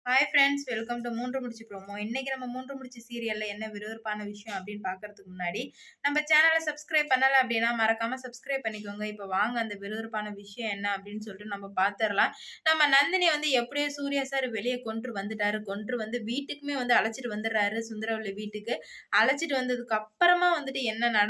Hi friends, welcome to மூன்று முடிச்சு promo. இன்னைக்கு நம்ம மூன்று முடிச்சு சீரியல்ல என்ன விறுவிறுப்பான விஷயம் அப்படின்னு பார்க்கறதுக்கு முன்னாடி நம்ம சேனலை சப்ஸ்கிரைப் பண்ணல அப்படின்னா மறக்காம சப்ஸ்கிரைப் பண்ணிக்கோங்க. இப்போ வாங்க அந்த விறுவிறுப்பான விஷயம் என்ன அப்படின்னு சொல்லிட்டு நம்ம பார்த்துடலாம். நம்ம நந்தினி வந்து எப்படியோ சூர்யா சார் வெளியே கொண்டு வந்துட்டாரு. கொண்டு வந்து வீட்டுக்குமே வந்து அழைச்சிட்டு வந்துடுறாரு. சுந்தரவல்லி வீட்டுக்கு அழைச்சிட்டு வந்ததுக்கு அப்புறமா வந்துட்டு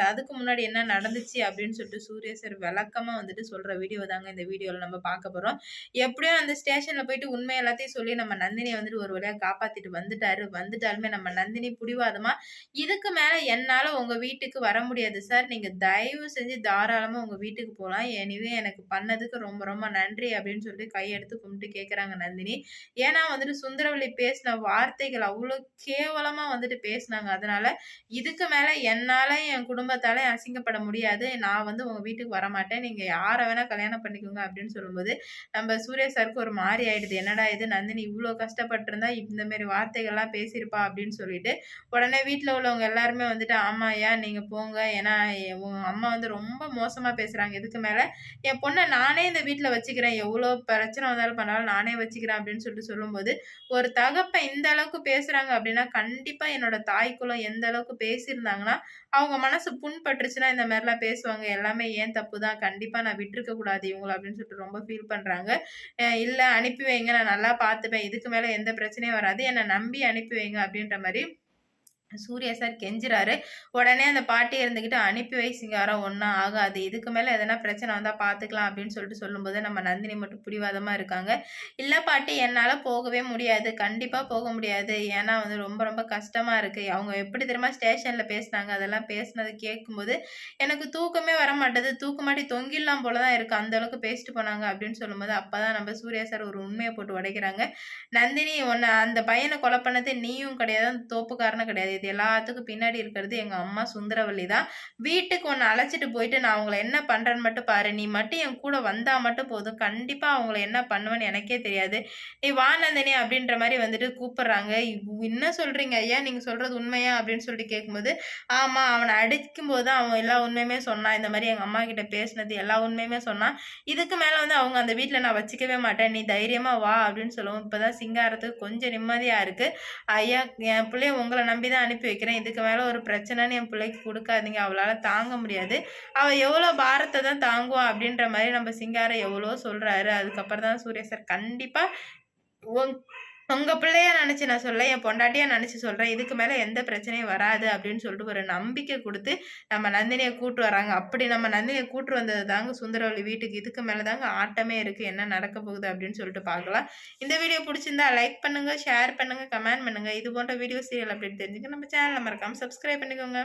அதுக்கு முன்னாடி என்ன நடந்துச்சு அப்படின்னு சொல்லிட்டு சூர்யா சார் விளக்கமா வந்துட்டு சொல்ற வீடியோ தாங்க இந்த வீடியோல நம்ம பார்க்க போறோம். எப்படியோ அந்த ஸ்டேஷன்ல போயிட்டு உண்மை எல்லாத்தையும் சொல்லி நம்ம நந்தினிய வந்துட்டு ஒரு வழியா காப்பாத்திட்டு வந்துட்டாரு. வந்துட்டாலுமே நம்ம நந்தினி புடிவாதமா, "இதுக்கு மேல என்னால உங்க வீட்டுக்கு வர முடியாது சார். நீங்க தயவு செஞ்சு தாராளமா உங்க வீட்டுக்கு போலாம். எனிவே எனக்கு பண்ணதுக்கு ரொம்ப ரொம்ப நன்றி" அப்படின்னு சொல்லிட்டு கையெடுத்து கும்பிட்டு கேட்கறாங்க நந்தினி. ஏன்னா வந்துட்டு சுந்தரவல்லி பேசின வார்த்தைகள் அவ்ளோ கேவலமா வந்துட்டு பேசினாங்க. அதனால இதுக்கு மேல என்னால என் குடும்பத்தால அசிங்கப்பட முடியாது. நான் வந்து உங்க வீட்டுக்கு வரமாட்டேன். நீங்க யார வேணா கல்யாணம் பண்ணிக்கோங்க அப்படின்னு சொல்லும்போது, நம்ம சூர்யா சாருக்கு ஒரு மாரி ஆயிடுது. என்னடா இது நந்தினி இவ்ளோ கஷ்டப்பட்டுருந்தா, இந்த மாரி வார்த்தைகள்லாம் பேசியிருப்பா அப்படின்னு சொல்லிட்டு, உடனே வீட்ல உள்ளவங்க எல்லாருமே வந்துட்டு, "ஆமாய்யா நீங்க போங்க. ஏன்னா உங்க அம்மா வந்து ரொம்ப மோசமா பேசுறாங்க. இதுக்கு மேல என் பொண்ண நானே இந்த வீட்ல வச்சுக்கிறேன். எவ்ளோ பிரச்சனை வந்தாலும் பண்ணாலும் நானே வச்சுக்கிறேன்" அப்படின்னு சொல்லிட்டு சொல்லும்போது, ஒரு தகப்பன் இந்த அளவுக்கு பேசுறாங்க அப்படின்னா, கண்டிப்பா என்னோட தாய்க்குலம் எந்த அளவுக்கு பேசியிருந்தாங்கன்னா, அவங்க மனசு புண்பட்டுருச்சுன்னா இந்த மாரிலாம் பேசுவாங்க. எல்லாமே என் தப்பு தான். கண்டிப்பா நான் விட்டுருக்க கூடாது இவங்கள அப்படின்னு சொல்லிட்டு ரொம்ப ஃபீல் பண்றாங்க. இல்ல அனுப்பி வைங்க. நான் நல்லா பார்த்துப்பேன். இதுக்கு மேல எந்த பிரச்சனையும் வராது. என்ன நம்பி அனுப்பி வைங்க அப்படின்ற மாரி சூர்யா சார் கெஞ்சுறாரு. உடனே அந்த பாட்டி இருந்துகிட்டு, "அனுப்பி வை சிங்காரம் ஒண்ணும் ஆகாது. இதுக்கு மேல எதனா பிரச்சனை வந்தா பார்த்துக்கலாம்" அப்படின்னு சொல்லிட்டு சொல்லும்போது, நம்ம நந்தினி மட்டும் பிடிவாதமா இருக்காங்க. "இல்ல பாட்டி என்னால போகவே முடியாது. கண்டிப்பா போக முடியாது. ஏன்னா வந்து ரொம்ப ரொம்ப கஷ்டமா இருக்கு." அவங்க எப்படி தெரியுமா ஸ்டேஷன்ல பேசினாங்க. அதெல்லாம் பேசினது கேட்கும்போது, "எனக்கு தூக்கமே வரமாட்டேது. தூக்கமாட்டி தொங்கிடலாம் போல தான் இருக்கு. அந்த அளவுக்கு பேசிட்டு போனாங்க" அப்படின்னு சொல்லும்போது, அப்பதான் நம்ம சூர்யா சார் ஒரு உண்மைய போட்டு உடைக்கிறாங்க. "நந்தினி அந்த பையன கொலை பண்ணது நீயும் கிடையாது. அந்த தோப்புக்காரனும் கிடையாது. இது எல்லாத்துக்கும் பின்னாடி இருக்கிறது எங்க அம்மா சுந்தரவல்லி தான். வீட்டுக்கு உன்ன அழைச்சிட்டு போயிட்டு நான் அவங்கள என்ன பண்றேன்னு மட்டும் பாரு. நீ மட்டும் என் கூட வந்தா மட்டும் போதும். கண்டிப்பா அவங்கள என்ன பண்ணுவேன்னு எனக்கே தெரியாது. நீ வா நந்தினி" அப்படின்ற மாரி வந்துட்டு கூப்பிடுறாங்க. "என்ன சொல்றீங்க ஐயா? நீங்க சொல்றது உண்மையா?" அப்படின்னு சொல்லிட்டு கேட்கும்போது, "ஆமா. அவன அடிக்கும்போது தான் அவன் எல்லா உண்மையுமே சொன்னான். இந்த மாரி எங்க அம்மாகிட்ட பேசினது எல்லா உண்மையுமே சொன்னான். இதுக்கு மேல வந்து அவங்க அந்த வீட்ல நான் வச்சுக்கவே மாட்டேன். நீ தைரியமா வா" அப்படின்னு சொல்லவும், இப்பதான் சிங்காரத்துக்கு கொஞ்சம் நிம்மதியா இருக்கு. "ஐயா என் புள்ளைய உங்கள நம்பி தான் அனுப்பி வைக்கிறேன். இதுக்கு மேல ஒரு பிரச்சனைன்னு என் பிள்ளைக்கு குடுக்காதீங்க. அவளால தாங்க முடியாது. அவ எவ்வளோ பாரத்த தான் தாங்குவா" அப்படின்ற மாரி நம்ம சிங்காரம் எவ்வளவோ சொல்றாரு. அதுக்கப்புறம் தான் சூர்யா சார், "கண்டிப்பா உங் உங்க பிள்ளையா நெனச்சு நான் சொல்லல. என் பொண்டாட்டியா நெனச்சு சொல்றேன். இதுக்கு மேல எந்த பிரச்சனையும் வராது" அப்படின்னு சொல்லிட்டு ஒரு நம்பிக்கை குடுத்து நம்ம நந்தினிய கூட்டு வராங்க. அப்படி நம்ம நந்தினிய கூட்டு வந்தது தாங்க சுந்தரவல்லி வீட்டுக்கு. இதுக்கு மேல தாங்க ஆட்டமே இருக்கு. என்ன நடக்க போகுது அப்படின்னு சொல்லிட்டு பார்க்கலாம். இந்த வீடியோ புடிச்சிருந்தா லைக் பண்ணுங்க, ஷேர் பண்ணுங்க, கமெண்ட் பண்ணுங்க. இது போன்ற வீடியோ, சீரியல் அப்டேட் தெரிஞ்சுக்க நம்ம சேனல மறக்காம சப்ஸ்கிரைப் பண்ணிக்கோங்க.